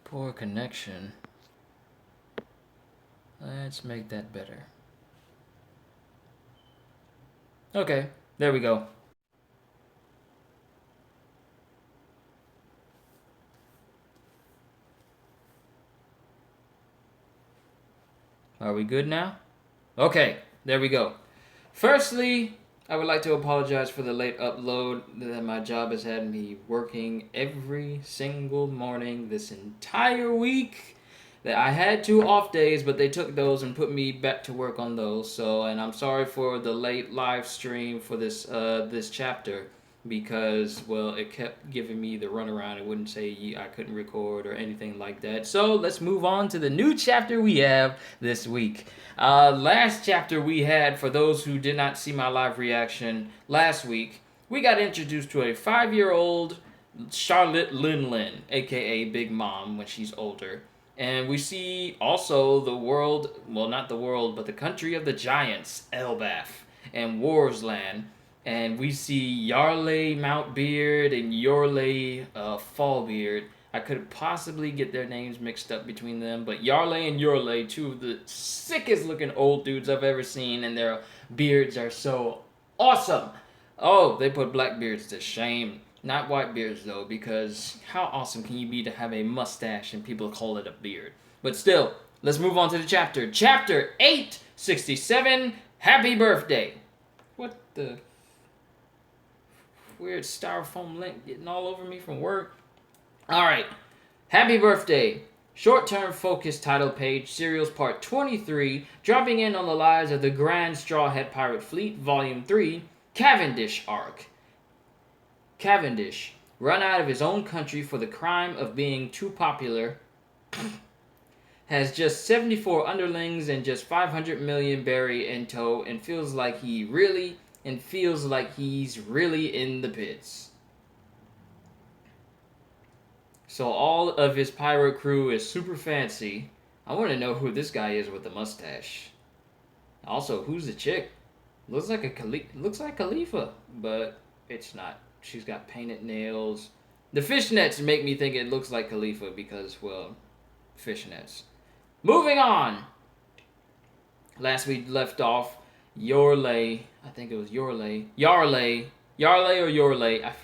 Poor connection. Let's make that better. Okay, there we go. Are we good now? Okay, there we go. Firstly, I would like to apologize for the late upload. That my job has had me working every single morning this entire week. That I had 2 off days, but they took those and put me back to work on those. So, and I'm sorry for the late live stream for this chapter because well, it kept giving me the runaround. It wouldn't say I couldn't record or anything like that. So let's move on to the new chapter we have this week. Last chapter we had, for those who did not see my live reaction last week, we got introduced to a 5-year-old Charlotte Linlin, aka Big Mom, when she's older. And we see also the world, well, not the world, but the country of the giants, Elbaf, and Warsland. And we see Yarley Mountbeard and Yorley Fallbeard. I could possibly get their names mixed up between them, but Yarley and Yorley, two of the sickest looking old dudes I've ever seen, and their beards are so awesome. Oh, they put black beards to shame. Not white beards though, because how awesome can you be to have a mustache and people call it a beard? But still, let's move on to the chapter. Chapter 867, Happy Birthday. What the weird styrofoam link getting all over me from work? Alright, Happy Birthday. Short-term focus title page, Serials Part 23, dropping in on the lives of the Grand Strawhead Pirate Fleet, Volume 3, Cavendish Arc. Cavendish, run out of his own country for the crime of being too popular, has just 74 underlings and just 500 million berry in tow, and feels like he's really in the pits. So all of his pirate crew is super fancy. I want to know who this guy is with the mustache. Also, who's the chick? Looks like Khalifa, but it's not. She's got painted nails. The fishnets make me think it looks like Khalifa because, well, fishnets. Moving on. Last we left off, Yarley or Yorley. I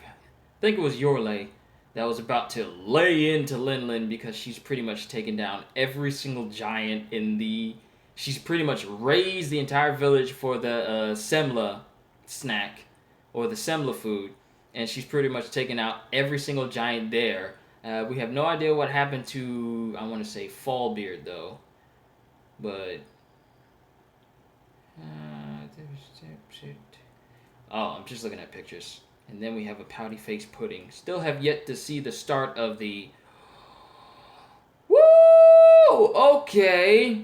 think it was Yorley that was about to lay into Linlin because she's pretty much taken down every single giant in the... She's pretty much raised the entire village for the semla snack, or the semla food, and she's pretty much taken out every single giant there. We have no idea what happened to, I want to say, Fallbeard, though. But... oh, I'm just looking at pictures. And then we have a pouty face pudding. Still have yet to see the start of the... Woo! Okay.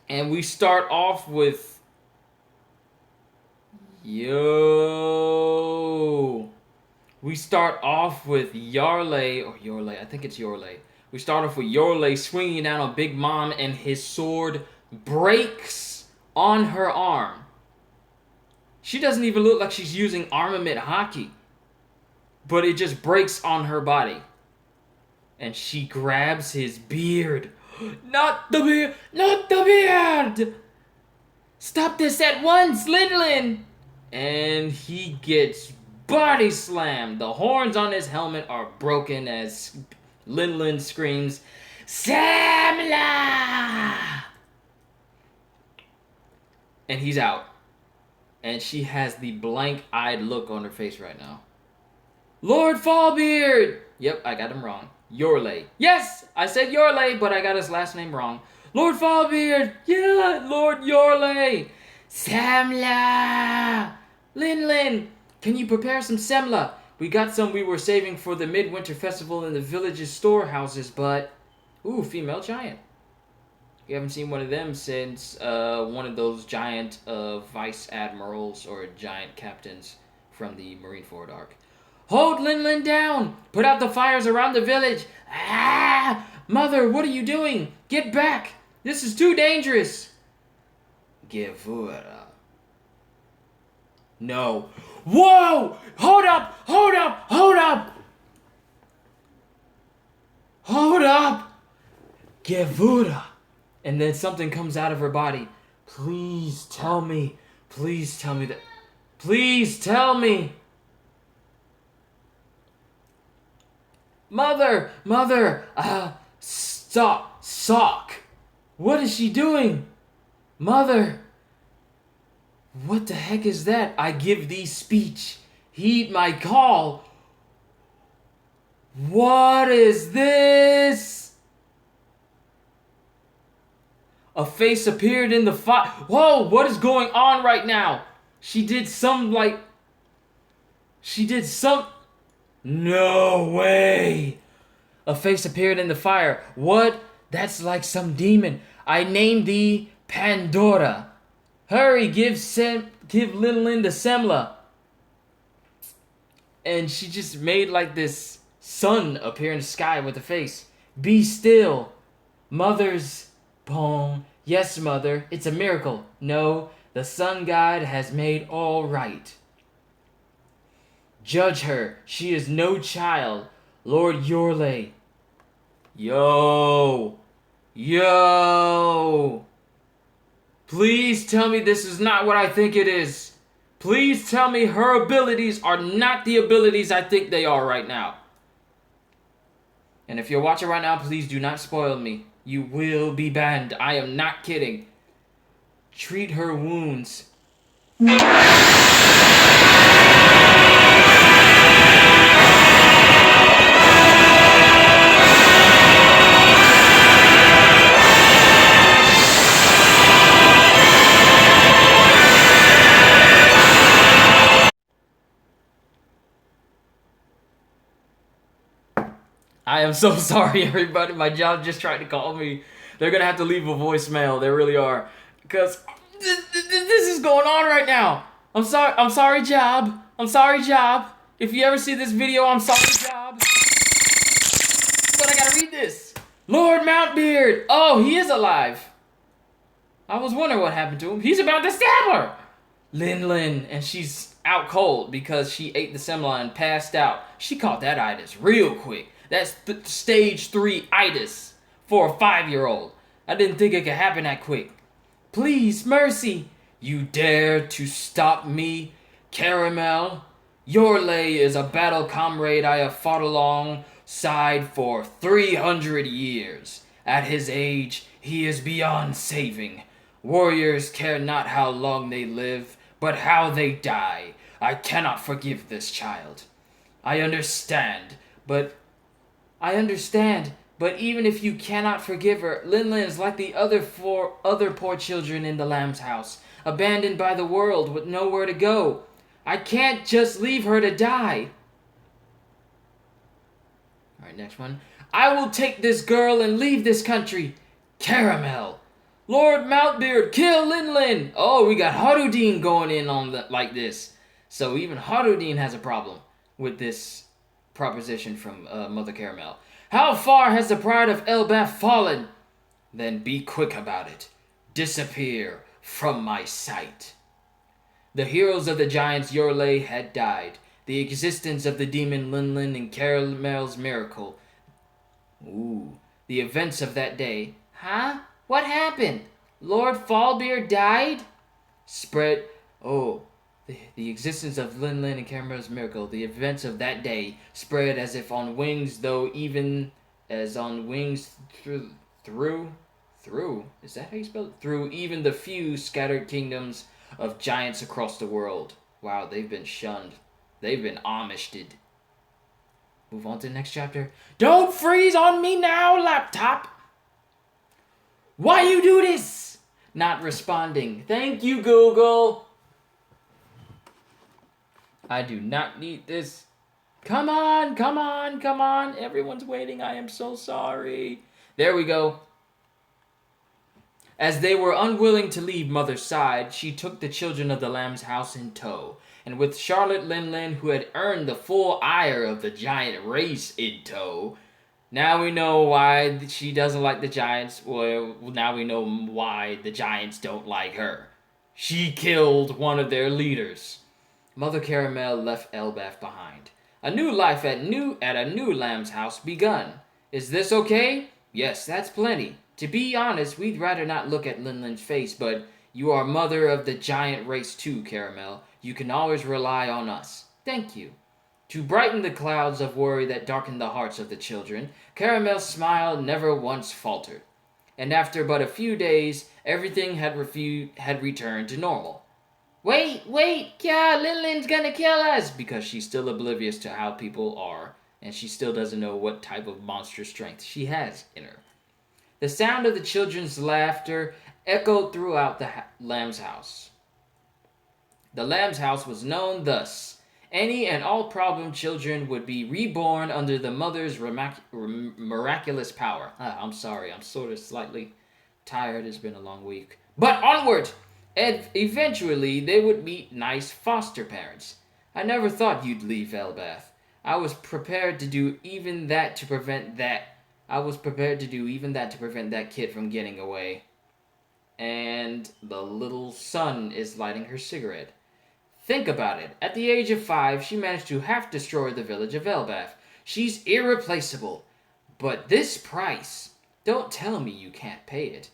And we start off with... Yo! We start off with Yarley, I think it's Yorley. We start off with Yorley swinging down on Big Mom, and his sword breaks on her arm. She doesn't even look like she's using armament hockey. But it just breaks on her body. And she grabs his beard. Not the beard! Not the beard! Stop this at once, Linlin! And he gets body slammed. The horns on his helmet are broken as Linlin screams, Samla! And he's out. And she has the blank-eyed look on her face right now. Lord Fallbeard! Yep, I got him wrong. Yorley. Yes, I said Yorley, but I got his last name wrong. Lord Fallbeard! Yeah, Lord Yorley! Samla! Linlin, can you prepare some semla? We got some we were saving for the midwinter festival in the village's storehouses, but... Ooh, female giant. We haven't seen one of them since one of those giant vice admirals or giant captains from the Marineford arc. Hold Linlin down! Put out the fires around the village! Ah! Mother, what are you doing? Get back! This is too dangerous! Gevura. No. Whoa! Hold up! Hold up! Hold up! Hold Gevura. And then something comes out of her body. Please tell me. Please tell me that. Please tell me. Mother! Mother! Stop! Sock! What is she doing? Mother! What the heck is that? I give thee speech. Heed my call. What is this? A face appeared in the fire. Whoa, what is going on right now? She did some. No way. A face appeared in the fire. What? That's like some demon. I name thee Pandora. Hurry, give Lin the semla. And she just made like this sun appear in the sky with a face. Be still. Mother's poem. Yes, mother, it's a miracle. No, the sun god has made all right. Judge her. She is no child. Lord Yorley. Yo. Please tell me this is not what I think it is. Please tell me her abilities are not the abilities I think they are right now. And if you're watching right now, please do not spoil me. You will be banned. I am not kidding. Treat her wounds. I am so sorry, everybody. My job just tried to call me. They're going to have to leave a voicemail. They really are. Because this is going on right now. I'm sorry, job. I'm sorry, job. If you ever see this video, I'm sorry, job. But I got to read this. Lord Mountbeard. Oh, he is alive. I was wondering what happened to him. He's about to stab her. Lin, and she's out cold because she ate the semla and passed out. She caught that itis real quick. That's stage 3 itis for a 5-year-old. I didn't think it could happen that quick. Please, mercy. You dare to stop me, Caramel? Yorley is a battle comrade I have fought alongside for 300 years. At his age, he is beyond saving. Warriors care not how long they live, but how they die. I cannot forgive this child. I understand, but even if you cannot forgive her, Lin is like the other poor children in the Lamb's house, abandoned by the world with nowhere to go. I can't just leave her to die. Alright, next one. I will take this girl and leave this country. Caramel. Lord Mountbeard, kill Lin. Oh, we got Harudine going in on like this. So even Harudine has a problem with this proposition from Mother Caramel. How far has the pride of Elbaf fallen? Then be quick about it. Disappear from my sight. The heroes of the giants Yorley had died. The existence of the demon Lin and Caramel's miracle. Ooh, the events of that day. Huh? What happened? Lord Fallbeard died? Spread. Oh. The existence of Lin and Caramel's miracle, the events of that day, spread as if on wings, though even as on wings through, is that how you spell it? Through even the few scattered kingdoms of giants across the world. Wow, they've been shunned. They've been Amishted. Move on to the next chapter. Don't freeze on me now, laptop! Why you do this? Not responding. Thank you, Google. I do not need this. Come on. Everyone's waiting. I am so sorry. There we go. As they were unwilling to leave Mother's side, she took the children of the Lamb's house in tow. And with Charlotte Lin, who had earned the full ire of the giant race in tow, now we know why she doesn't like the giants. Well, now we know why the giants don't like her. She killed one of their leaders. Mother Caramel left Elbaf behind. A new life at a new Lamb's house begun. Is this okay? Yes, that's plenty. To be honest, we'd rather not look at Linlin's face, but you are mother of the giant race too, Caramel. You can always rely on us. Thank you. To brighten the clouds of worry that darkened the hearts of the children, Caramel's smile never once faltered. And after but a few days, everything had returned to normal. Wait, yeah, Linlin's gonna kill us! Because she's still oblivious to how people are, and she still doesn't know what type of monster strength she has in her. The sound of the children's laughter echoed throughout the lamb's house. The lamb's house was known thus. Any and all problem children would be reborn under the mother's miraculous power. I'm sorry, I'm sort of slightly tired. It's been a long week. But onward! And eventually they would meet nice foster parents. I never thought you'd leave Elbath. I was prepared to do even that to prevent that kid from getting away. And the little son is lighting her cigarette. Think about it. At the age of 5, she managed to half destroy the village of Elbath. She's irreplaceable. But this price, don't tell me you can't pay it.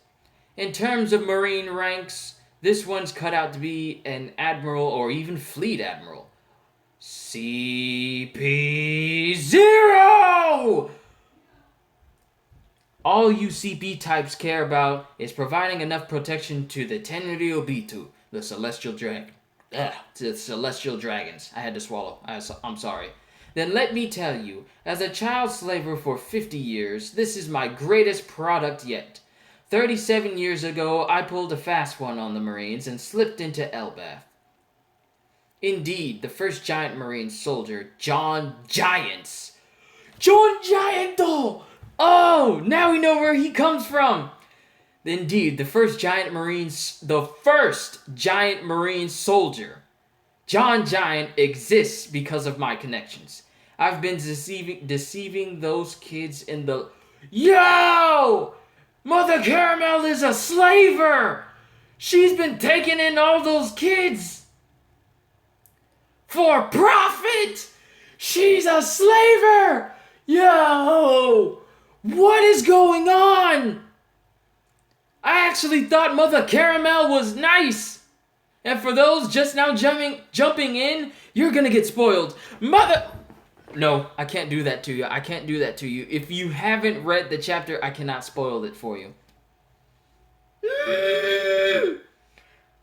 In terms of marine ranks, this one's cut out to be an admiral or even fleet admiral. CP0! All you CP types care about is providing enough protection to the Tenryubitu, the celestial dragons. I had to swallow. I'm sorry. Then let me tell you, as a child slaver for 50 years, this is my greatest product yet. 37 years ago, I pulled a fast one on the Marines and slipped into Elbath. Indeed, the first giant Marine soldier, John Giants. John Gianto! Oh, now we know where he comes from. Indeed, the first giant Marine soldier, John Giant, exists because of my connections. I've been deceiving those kids in the... Yo! Mother Caramel is a slaver! She's been taking in all those kids! For profit! She's a slaver! Yo! What is going on? I actually thought Mother Caramel was nice! And for those just now jumping in, you're gonna get spoiled. No, I can't do that to you. If you haven't read the chapter, I cannot spoil it for you.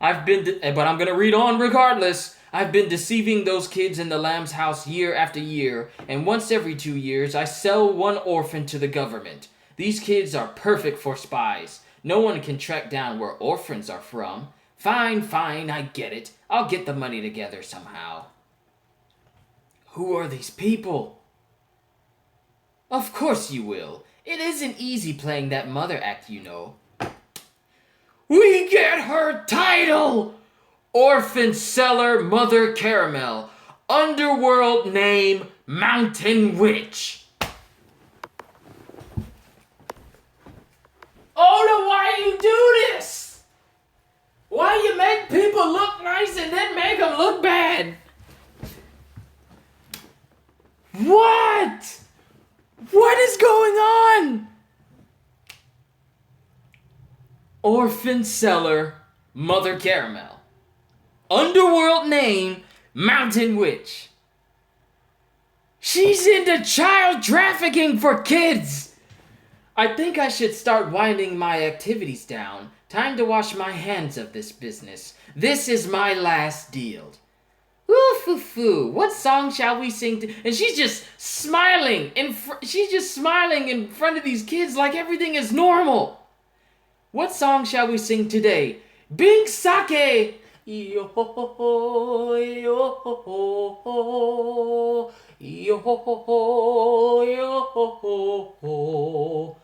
But I'm gonna read on regardless. I've been deceiving those kids in the lamb's house year after year, and once every 2 years, I sell one orphan to the government. These kids are perfect for spies. No one can track down where orphans are from. Fine, I get it. I'll get the money together somehow. Who are these people? Of course you will. It isn't easy playing that mother act, you know. We get her title! Orphan Seller Mother Caramel. Underworld name Mountain Witch. Oda, why you do this? Why you make people look nice and then make them look bad? What? What is going on? Orphan Seller Mother Caramel. Underworld name Mountain Witch. She's into child trafficking for kids. I think I should start winding my activities down. Time to wash my hands of this business. This is my last deal. Ooh, what song shall we sing to? And she's just smiling in front of these kids like everything is normal. What song shall we sing today? Bing Sake. Yo ho ho ho, yo ho ho ho, yo ho ho ho, yo ho ho ho.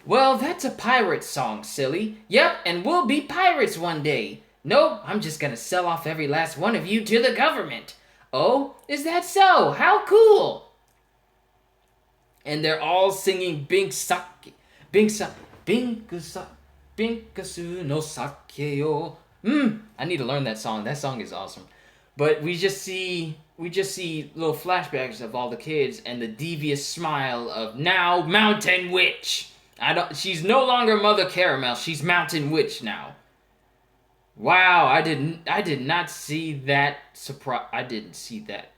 Well, that's a pirate song, silly. Yep, and we'll be pirates one day. Nope, I'm just gonna sell off every last one of you to the government. Oh, is that so? How cool! And they're all singing Binkasu no sake yo. I need to learn that song. That song is awesome. But we just see little flashbacks of all the kids and the devious smile of now Mountain Witch. She's no longer Mother Caramel. She's Mountain Witch now. Wow, I did not see that surprise. I didn't see that.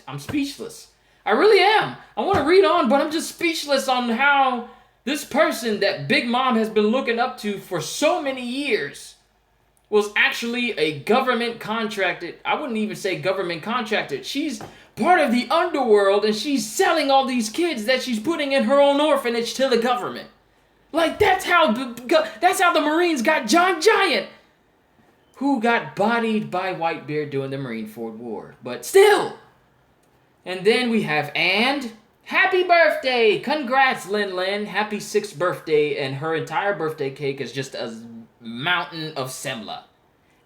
I'm speechless. I really am. I want to read on, but I'm just speechless on how this person that Big Mom has been looking up to for so many years was actually a government contracted. I wouldn't even say government contracted. She's part of the underworld, and she's selling all these kids that she's putting in her own orphanage to the government. Like, that's how the Marines got John Giant, who got bodied by Whitebeard during the Marineford War. But still. And then we have And. Happy birthday! Congrats, Lin Lin. Happy 6th birthday. And her entire birthday cake is just a mountain of semla.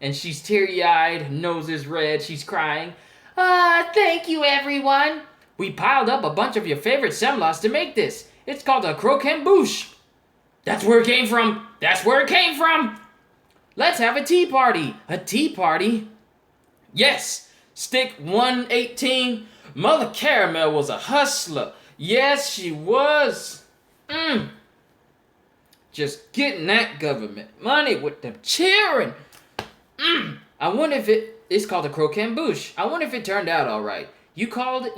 And she's teary-eyed, nose is red, she's crying. Thank you, everyone. We piled up a bunch of your favorite semlas to make this. It's called a croquembouche. That's where it came from. That's where it came from. Let's have a tea party. A tea party? Yes. Stick 118. Mother Caramel was a hustler. Yes, she was. Just getting that government money with them cheering. I wonder if it's called a croquembouche. I wonder if it turned out all right. You call it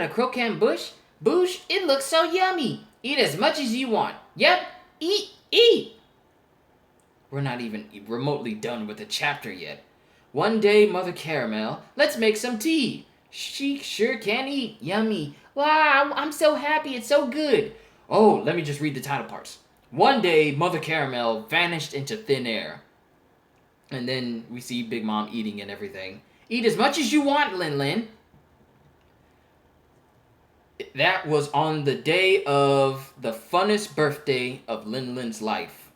a croquembouche? Bouche? It looks so yummy. Eat as much as you want. Yep. Eat. We're not even remotely done with the chapter yet. One day, Mother Caramel, let's make some tea. She sure can eat. Yummy. Wow, I'm so happy. It's so good. Oh, let me just read the title parts. One day, Mother Caramel vanished into thin air. And then we see Big Mom eating and everything. Eat as much as you want, Lin Lin. That was on the day of the funnest birthday of Lin Lin's life.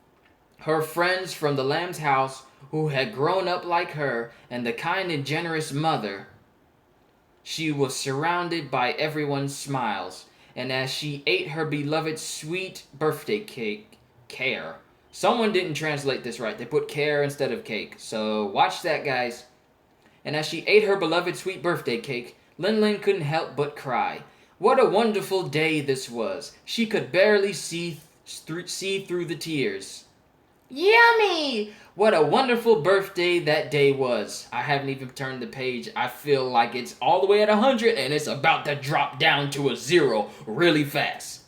Her friends from the Lamb's house, who had grown up like her, and the kind and generous mother, she was surrounded by everyone's smiles, and as she ate her beloved sweet birthday cake, care. Someone didn't translate this right. They put care instead of cake, so watch that, guys. And as she ate her beloved sweet birthday cake, Lin Lin couldn't help but cry. What a wonderful day this was. She could barely see through the tears. Yummy! What a wonderful birthday that day was. I haven't even turned the page. I feel like it's all the way at 100 and it's about to drop down to a 0 really fast.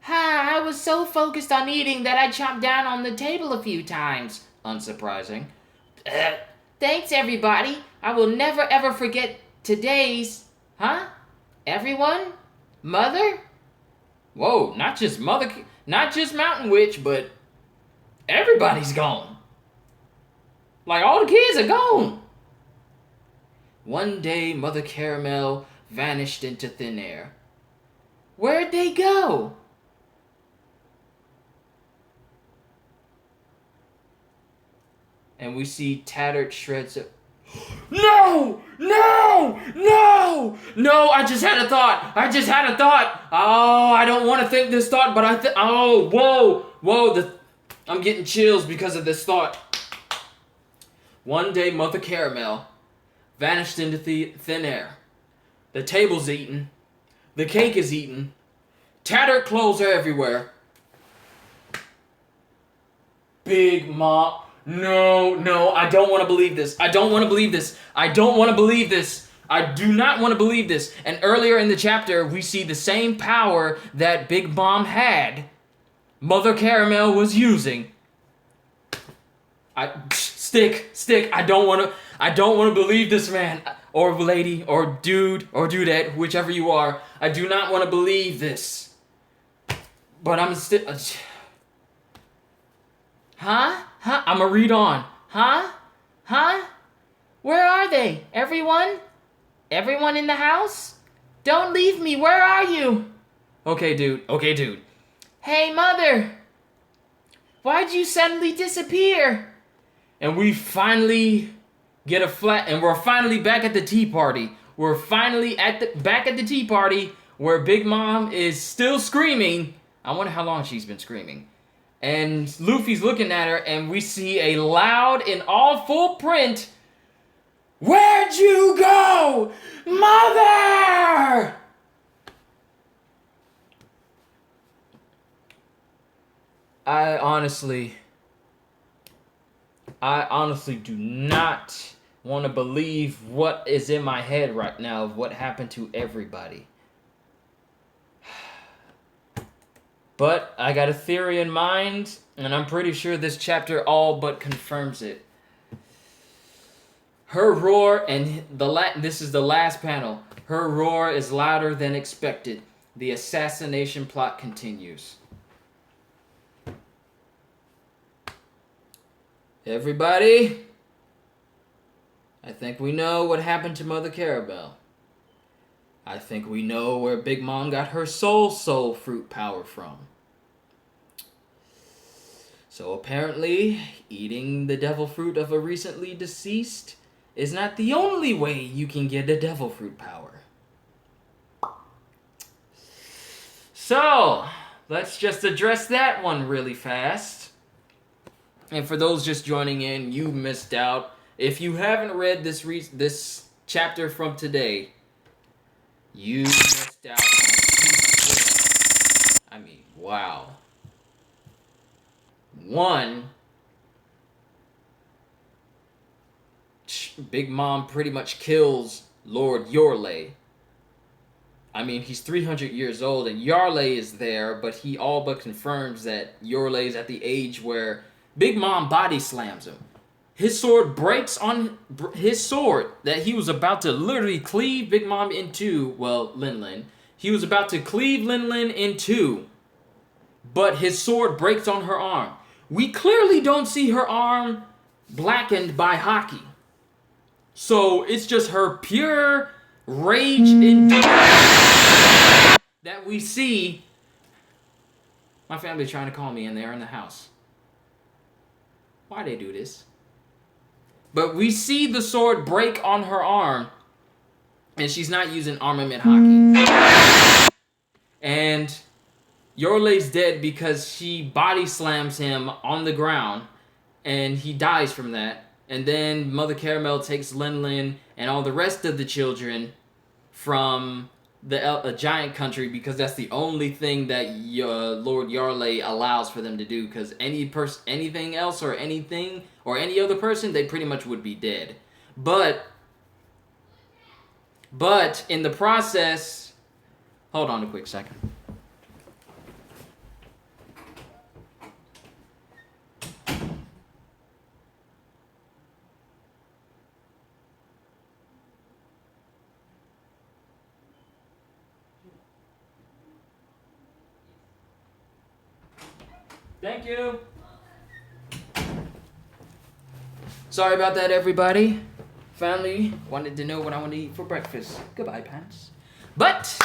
I was so focused on eating that I chomped down on the table a few times. Unsurprising. Thanks, everybody. I will never ever forget today's... Everyone? Mother? Whoa, not just Mountain Witch, but everybody's gone. Like, all the kids are gone. One day, Mother Caramel vanished into thin air. Where'd they go? And we see tattered shreds of... No! I just had a thought. Oh, I don't want to think this thought, but whoa. I'm getting chills because of this thought. One day, Mother Caramel vanished into thin air. The table's eaten. The cake is eaten. Tattered clothes are everywhere. Big Mom... No, I don't want to believe this. I do not want to believe this. And earlier in the chapter, we see the same power that Big Mom had, Mother Caramel was using. Stick. I don't want to believe this, man, or lady, or dude, or dudette, whichever you are. I do not want to believe this. But I'm still... I'ma read on. Where are they? Everyone? Everyone in the house? Don't leave me. Where are you? Okay, dude. Hey, Mother. Why'd you suddenly disappear? And we finally get and we're finally back at the tea party. We're finally back at the tea party where Big Mom is still screaming. I wonder how long she's been screaming. And Luffy's looking at her, and we see a loud, in all full print, "Where'd you go, Mother?" I honestly do not want to believe what is in my head right now of what happened to everybody. But I got a theory in mind, and I'm pretty sure this chapter all but confirms it. Her roar, and this is the last panel. Her roar is louder than expected. The assassination plot continues. Everybody, I think we know what happened to Mother Caramel. I think we know where Big Mom got her soul fruit power from. So apparently, eating the devil fruit of a recently deceased is not the only way you can get a devil fruit power. So, let's just address that one really fast. And for those just joining in, you missed out. If you haven't read this chapter from today, you missed out on I mean, wow. One, Big Mom pretty much kills Lord Yorley. I mean, he's 300 years old, and Yarley is there, but he all but confirms that Yorley's at the age where Big Mom body slams him. His sword breaks on his sword that he was about to literally cleave Big Mom in two. Well, Linlin. He was about to cleave Linlin in two, but his sword breaks on her arm. We clearly don't see her arm blackened by hockey. So it's just her pure rage that we see. My family trying to call me and they're in the house. Why they do this? But we see the sword break on her arm, and she's not using armament hockey. And Yorley's dead because she body slams him on the ground, and he dies from that. And then Mother Caramel takes Linlin and all the rest of the children from the giant country because that's the only thing that Lord Yarley allows for them to do. Because anything else or anything or any other person, they pretty much would be dead. But in the process, hold on a quick second. Thank you. Sorry about that, everybody. Family wanted to know what I want to eat for breakfast. Goodbye, pants. But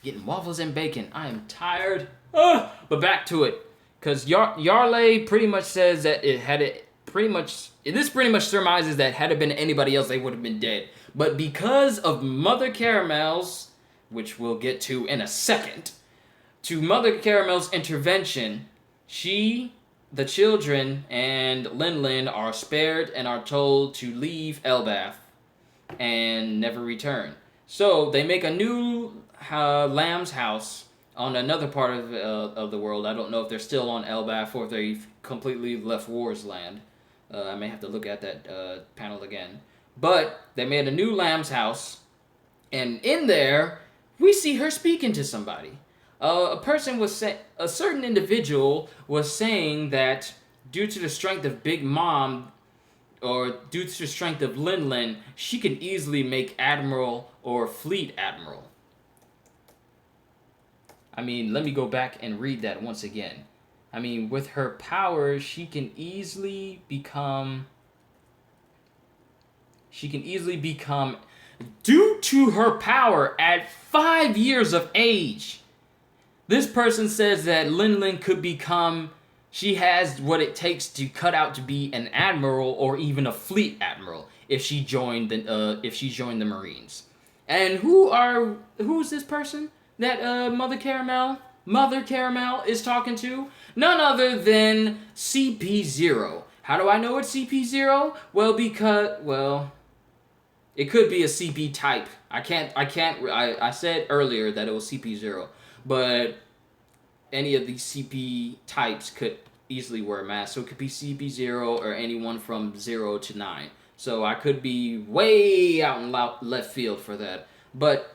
getting waffles and bacon. I am tired. But back to it, because Yarley pretty much says that this pretty much surmises that had it been anybody else, they would have been dead. But because of Mother Caramel's, which we'll get to in a second, to Mother Caramel's intervention, she, the children, and Linlin are spared and are told to leave Elbath and never return. So they make a new lamb's house on another part of the world. I don't know if they're still on Elbath or if they've completely left War's land. I may have to look at that panel again. But they made a new lamb's house, and in there, we see her speaking to somebody. A certain individual was saying that due to the strength of Big Mom, or due to the strength of Linlin, she could easily make Admiral or Fleet Admiral. I mean, let me go back and read that once again. I mean, with her powers, she can easily become, due to her power at 5 years of age. This person says that Linlin could become, she has what it takes to cut out to be an admiral or even a fleet admiral if she joined the Marines. And who's this person that Mother Caramel is talking to? None other than CP0. How do I know it's CP0? Well, it could be a CP type. I said earlier that it was CP0. But any of these CP types could easily wear a mask. So it could be CP0 or anyone from 0 to 9. So I could be way out in left field for that. But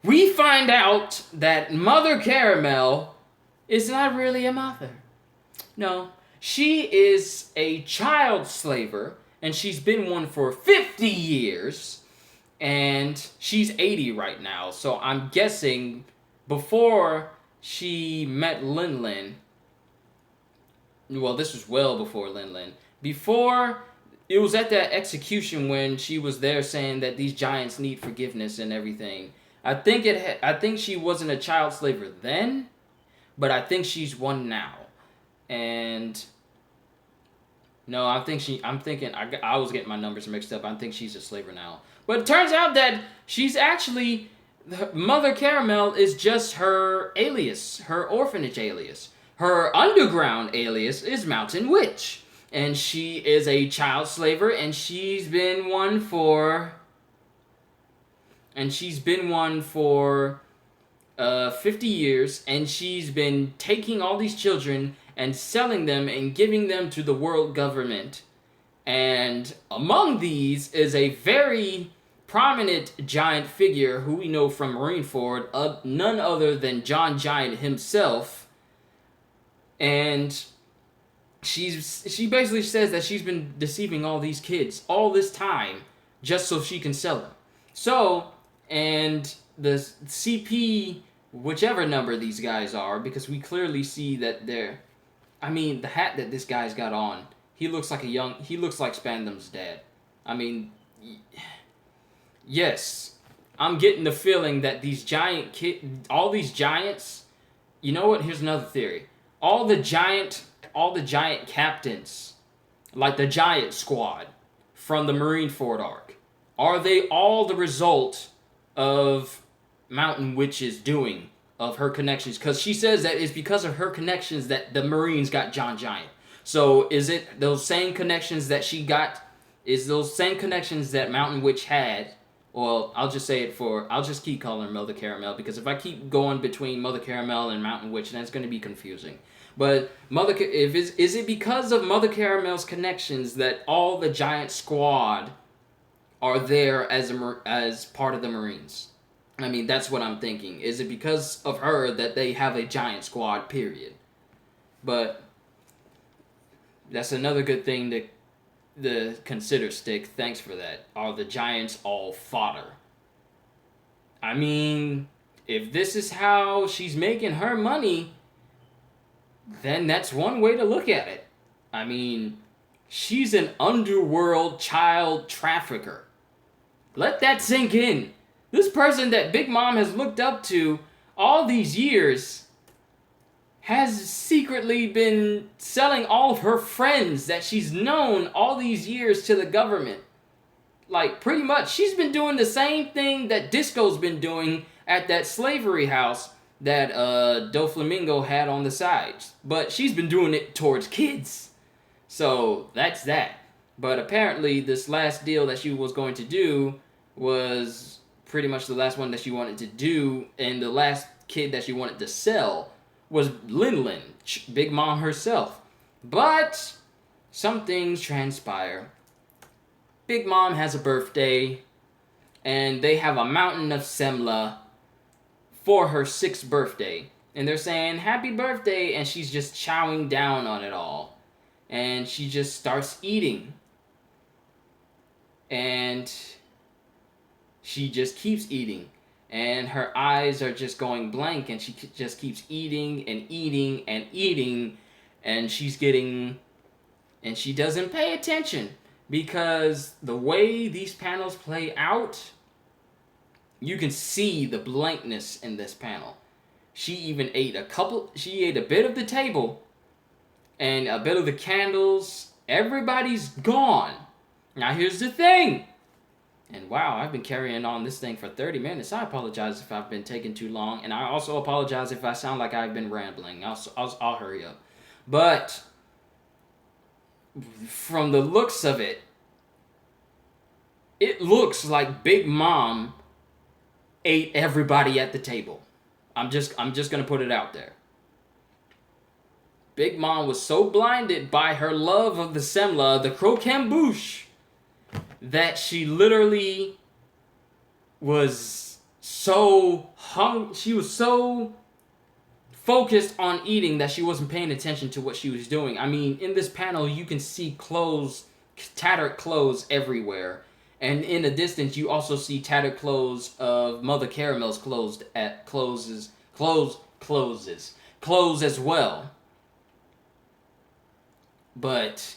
we find out that Mother Caramel is not really a mother. No, she is a child slaver, and she's been one for 50 years, and she's 80 right now. So I'm guessing before she met Lin Lin, well, this was well before Lin Lin, before it was at that execution when she was there saying that these giants need forgiveness and everything. I think she wasn't a child slaver then, but I think she's one now. And no, I'm thinking I was getting my numbers mixed up. I think she's a slaver now. But it turns out that she's actually Mother Caramel is just her alias, her orphanage alias. Her underground alias is Mountain Witch. And she is a child slaver, and she's been one for 50 years, and she's been taking all these children and selling them and giving them to the world government. And among these is a very prominent giant figure who we know from Marineford, none other than John Giant himself. And she basically says that she's been deceiving all these kids all this time just so she can sell them. So, and the CP, whichever number these guys are, because we clearly see that they're, I mean, the hat that this guy's got on, he looks like Spandam's dad. I mean, yes, I'm getting the feeling that all these giants, you know what, here's another theory. All the giant captains, like the Giant Squad from the Marineford arc, are they all the result of Mountain Witch's doing, of her connections? Because she says that it's because of her connections that the Marines got John Giant. So is it those same connections that she got? Is those same connections that Mountain Witch had? Well, I'll just keep calling her Mother Caramel, because if I keep going between Mother Caramel and Mountain Witch, then it's going to be confusing. But is it because of Mother Caramel's connections that all the Giant Squad are there as part of the Marines? I mean, that's what I'm thinking. Is it because of her that they have a Giant Squad, period? But that's another good thing to consider, Stick. Thanks for that. Are the Giants all fodder? I mean, if this is how she's making her money, then that's one way to look at it. I mean, she's an underworld child trafficker. Let that sink in. This person that Big Mom has looked up to all these years has secretly been selling all of her friends that she's known all these years to the government. Like, pretty much, she's been doing the same thing that Disco's been doing at that slavery house that Doflamingo had on the sides. But she's been doing it towards kids. So, that's that. But apparently, this last deal that she was going to do was pretty much the last one that she wanted to do, and the last kid that she wanted to sell was Lin Lin, Big Mom herself. But some things transpire. Big Mom has a birthday, and they have a mountain of semla for her 6th birthday. And they're saying, happy birthday, and she's just chowing down on it all. And she just starts eating. And she just keeps eating. And her eyes are just going blank, and she just keeps eating and eating and eating. And she doesn't pay attention. Because the way these panels play out, you can see the blankness in this panel. She even ate a bit of the table and a bit of the candles. Everybody's gone. Now here's the thing. And wow, I've been carrying on this thing for 30 minutes. I apologize if I've been taking too long. And I also apologize if I sound like I've been rambling. I'll hurry up. But from the looks of it, it looks like Big Mom ate everybody at the table. I'm just gonna put it out there. Big Mom was so blinded by her love of the semla, the croquembouche, that she literally was so she was so focused on eating that she wasn't paying attention to what she was doing. I mean, in this panel, you can see clothes, tattered clothes everywhere. And in the distance, you also see tattered clothes of Mother Caramel's clothes as well. But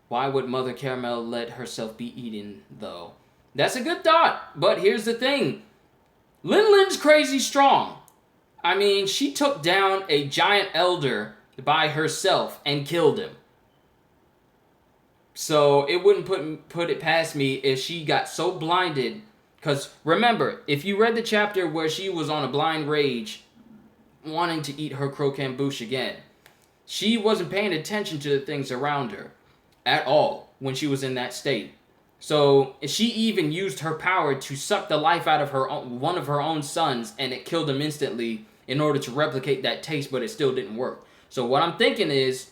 why would Mother Caramel let herself be eaten, though? That's a good thought, but here's the thing. Lin's crazy strong. I mean, she took down a giant elder by herself and killed him. So it wouldn't put it past me if she got so blinded. Because remember, if you read the chapter where she was on a blind rage, wanting to eat her croquembouche again, she wasn't paying attention to the things around her at all when she was in that state. So she even used her power to suck the life out of one of her own sons, and it killed him instantly in order to replicate that taste, but it still didn't work. So what I'm thinking is,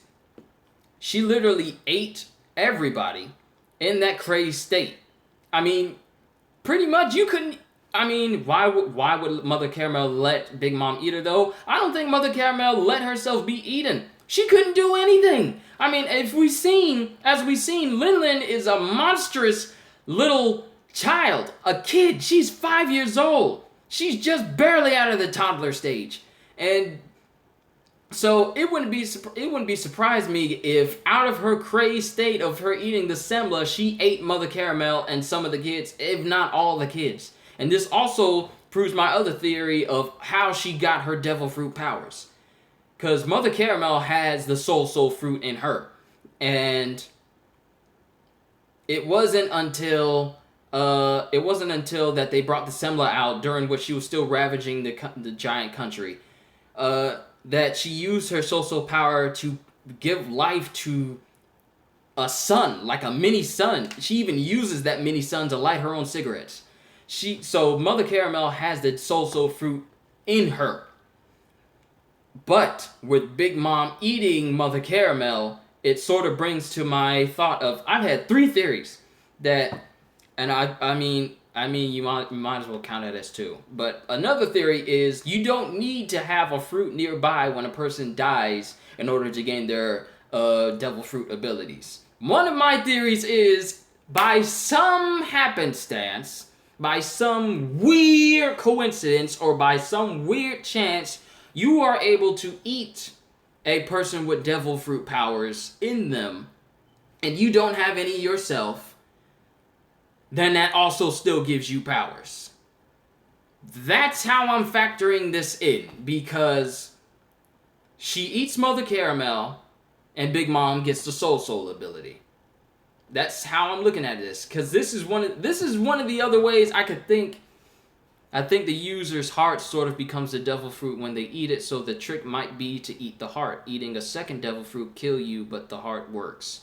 she literally ate everybody in that crazed state. I mean, pretty much you couldn't. I mean, why would Mother Caramel let Big Mom eat her, though? I don't think Mother Caramel let herself be eaten. She couldn't do anything. I mean, as we've seen, Lin is a monstrous little child, a kid. She's 5 years old. She's just barely out of the toddler stage. And so it wouldn't be surprised me if out of her crazed state of her eating the semla, she ate Mother Caramel and some of the kids, if not all the kids. And this also proves my other theory of how she got her devil fruit powers. Because Mother Caramel has the soul fruit in her. And it wasn't until that they brought the semla out during which she was still ravaging the giant country, that she used her soul power to give life to a sun, like a mini sun. She even uses that mini sun to light her own cigarettes. So Mother Caramel has the soul fruit in her. But with Big Mom eating Mother Caramel, it sort of brings to my thought of, I've had 3 theories that, and I mean you might as well count it as 2. But another theory is you don't need to have a fruit nearby when a person dies in order to gain their devil fruit abilities. One of my theories is, by some happenstance, by some weird coincidence, or by some weird chance, you are able to eat a person with devil fruit powers in them, and you don't have any yourself, then that also still gives you powers. That's how I'm factoring this in, because she eats Mother Caramel, and Big Mom gets the soul ability. That's how I'm looking at this, because this is one of the other ways I could think. I think the user's heart sort of becomes the devil fruit when they eat it, so the trick might be to eat the heart. Eating a second devil fruit kill you, but the heart works.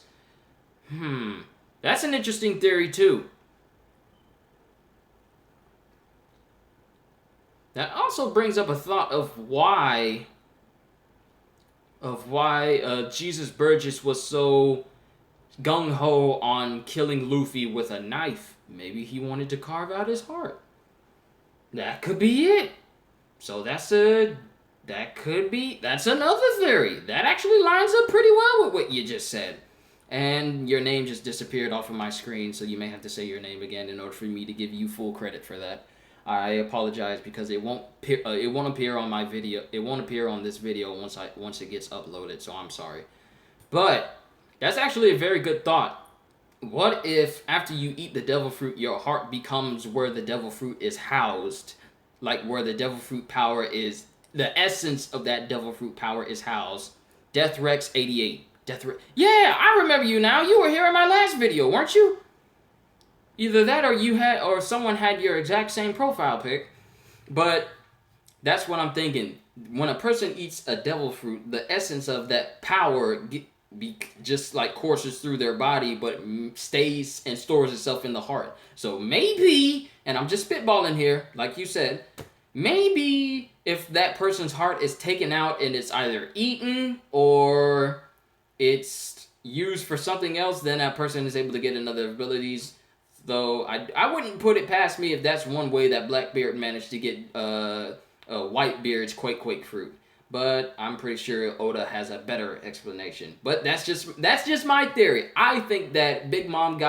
That's an interesting theory too. That also brings up a thought of why Jesus Burgess was so gung-ho on killing Luffy with a knife. Maybe he wanted to carve out his heart. That could be it. So that's another theory. That actually lines up pretty well with what you just said. And your name just disappeared off of my screen, so you may have to say your name again in order for me to give you full credit for that. I apologize because it won't appear on my video. It won't appear on this video once it gets uploaded, so I'm sorry. But that's actually a very good thought. What if after you eat the devil fruit, your heart becomes where the devil fruit is housed? Like where the devil fruit power is, the essence of that devil fruit power is housed. DeathRex88. Yeah, I remember you now. You were here in my last video, weren't you? Either that or someone had your exact same profile pic. But that's what I'm thinking. When a person eats a devil fruit, the essence of that power just like courses through their body, but stays and stores itself in the heart. So maybe, and I'm just spitballing here, like you said, maybe if that person's heart is taken out and it's either eaten or it's used for something else, then that person is able to get another abilities. Though I wouldn't put it past me if that's one way that Blackbeard managed to get Whitebeard's Quake fruit. But I'm pretty sure Oda has a better explanation. But that's just my theory. I think that Big Mom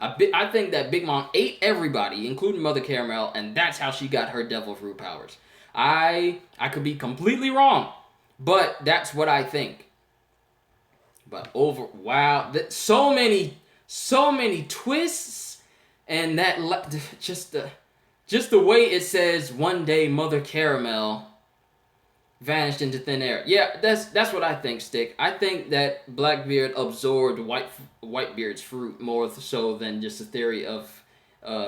I think that Big Mom ate everybody, including Mother Caramel, and that's how she got her devil fruit powers. I could be completely wrong, but that's what I think. But wow, so many twists, and that just the way it says one day Mother Caramel vanished into thin air. Yeah, that's what I think, Stick. I think that Blackbeard absorbed Whitebeard's fruit more so than just a theory of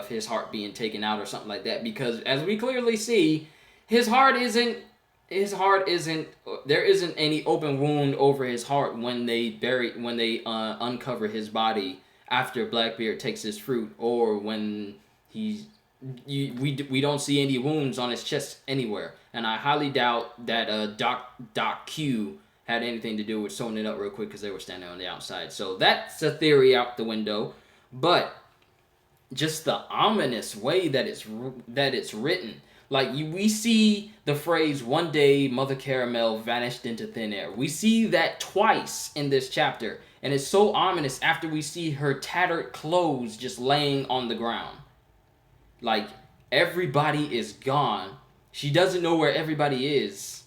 his heart being taken out or something like that. Because as we clearly see, his heart isn't. There isn't any open wound over his heart when they uncover his body after Blackbeard takes his fruit, or when we don't see any wounds on his chest anywhere. And I highly doubt that Doc Q had anything to do with sewing it up real quick because they were standing on the outside. So that's a theory out the window. But just the ominous way that it's written. Like, we see the phrase, one day Mother Caramel vanished into thin air. We see that twice in this chapter. And it's so ominous after we see her tattered clothes just laying on the ground. Like, everybody is gone. She doesn't know where everybody is.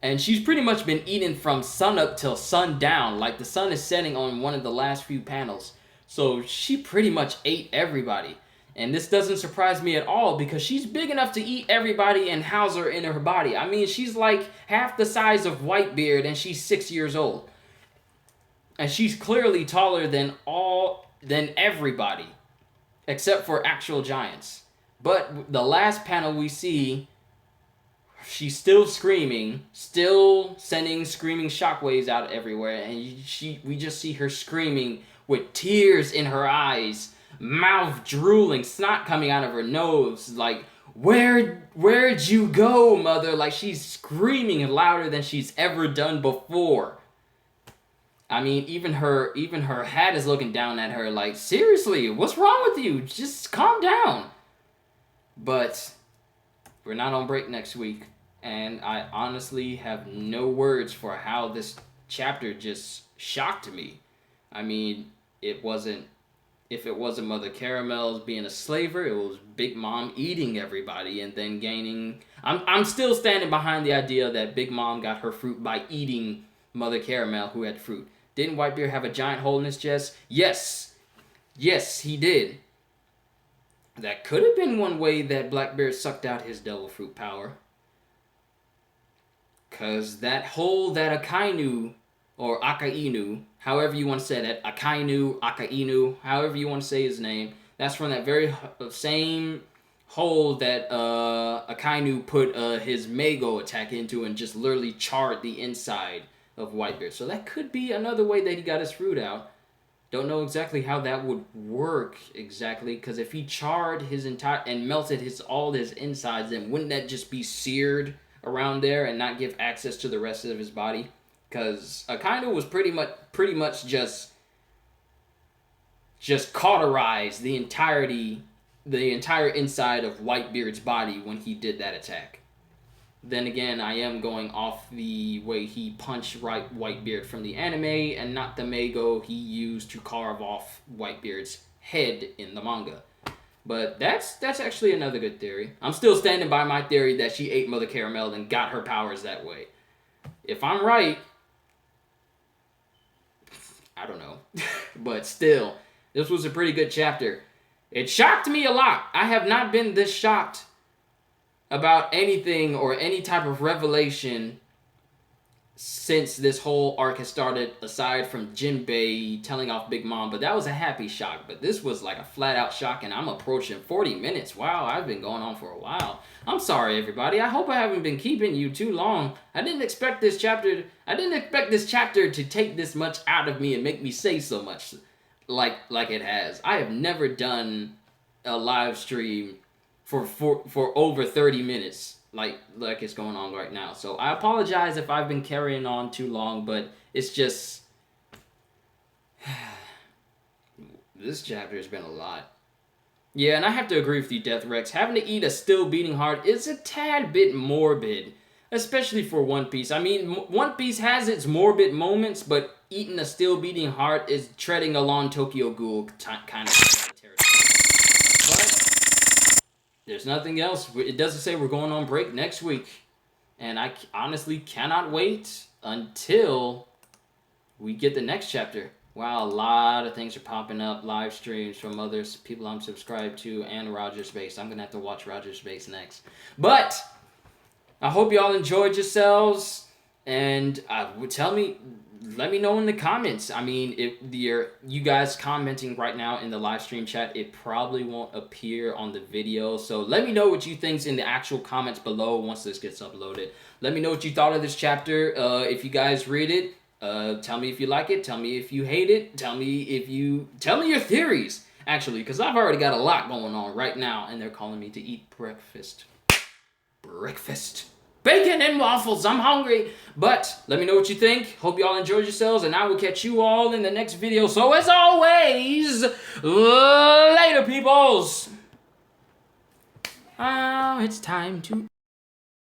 And she's pretty much been eating from sun up till sundown. Like, the sun is setting on one of the last few panels. So she pretty much ate everybody. And this doesn't surprise me at all because she's big enough to eat everybody and house her in her body. I mean, she's like half the size of Whitebeard and she's 6 years old. And she's clearly taller than everybody except for actual giants. But the last panel we see, she's still screaming, still sending screaming shockwaves out everywhere, and we just see her screaming with tears in her eyes, mouth drooling, snot coming out of her nose, like, where'd you go, mother? Like, she's screaming louder than she's ever done before. I mean, even her hat is looking down at her like, seriously, what's wrong with you? Just calm down. But we're not on break next week, and I honestly have no words for how this chapter just shocked me. I mean, if it wasn't Mother Caramel's being a slaver, it was Big Mom eating everybody and then gaining. I'm still standing behind the idea that Big Mom got her fruit by eating Mother Caramel, who had fruit. Didn't Whitebeard have a giant hole in his chest? Yes, he did. That could have been one way that Blackbeard sucked out his devil fruit power. Because that hole that Akainu, or Akainu, however you want to say that, Akainu, however you want to say his name, that's from that very same hole that Akainu put his Mago attack into and just literally charred the inside of Whitebeard. So that could be another way that he got his fruit out. Don't know exactly how that would work exactly, because if he charred his entire and melted all his insides, then wouldn't that just be seared around there and not give access to the rest of his body? Because Akainu was pretty much just cauterized the entire inside of Whitebeard's body when he did that attack. Then again, I am going off the way he punched Whitebeard from the anime and not the Mago he used to carve off Whitebeard's head in the manga. But that's actually another good theory. I'm still standing by my theory that she ate Mother Caramel and got her powers that way. If I'm right, I don't know. But still, this was a pretty good chapter. It shocked me a lot. I have not been this shocked about anything or any type of revelation since this whole arc has started, aside from Jinbei telling off Big Mom. But that was a happy shock. But this was like a flat-out shock, and I'm approaching 40 minutes. Wow, I've been going on for a while. I'm sorry, everybody. I hope I haven't been keeping you too long. I didn't expect this chapter to take this much out of me and make me say so much like it has. I have never done a live stream for over 30 minutes, like it's going on right now. So I apologize if I've been carrying on too long, but it's just this chapter has been a lot. Yeah, and I have to agree with you, Death Rex. Having to eat a still beating heart is a tad bit morbid, especially for One Piece. I mean, One Piece has its morbid moments, but eating a still beating heart is treading along Tokyo Ghoul kind of territory. But there's nothing else. It doesn't say we're going on break next week, and I honestly cannot wait until we get the next chapter. Wow, a lot of things are popping up. Live streams from others, people I'm subscribed to, and Roger Space. I'm going to have to watch Roger Space next. But I hope y'all enjoyed yourselves. And let me know in the comments. I mean, if you guys commenting right now in the live stream chat, it probably won't appear on the video. So let me know what you think in the actual comments below once this gets uploaded. Let me know what you thought of this chapter. If you guys read it. Tell me if you like it. Tell me if you hate it. Tell me your theories, actually, because I've already got a lot going on right now, and they're calling me to eat breakfast. Bacon and waffles. I'm hungry. But let me know what you think. Hope y'all enjoyed yourselves, and I will catch you all in the next video. So as always, later, peoples. Oh, it's time to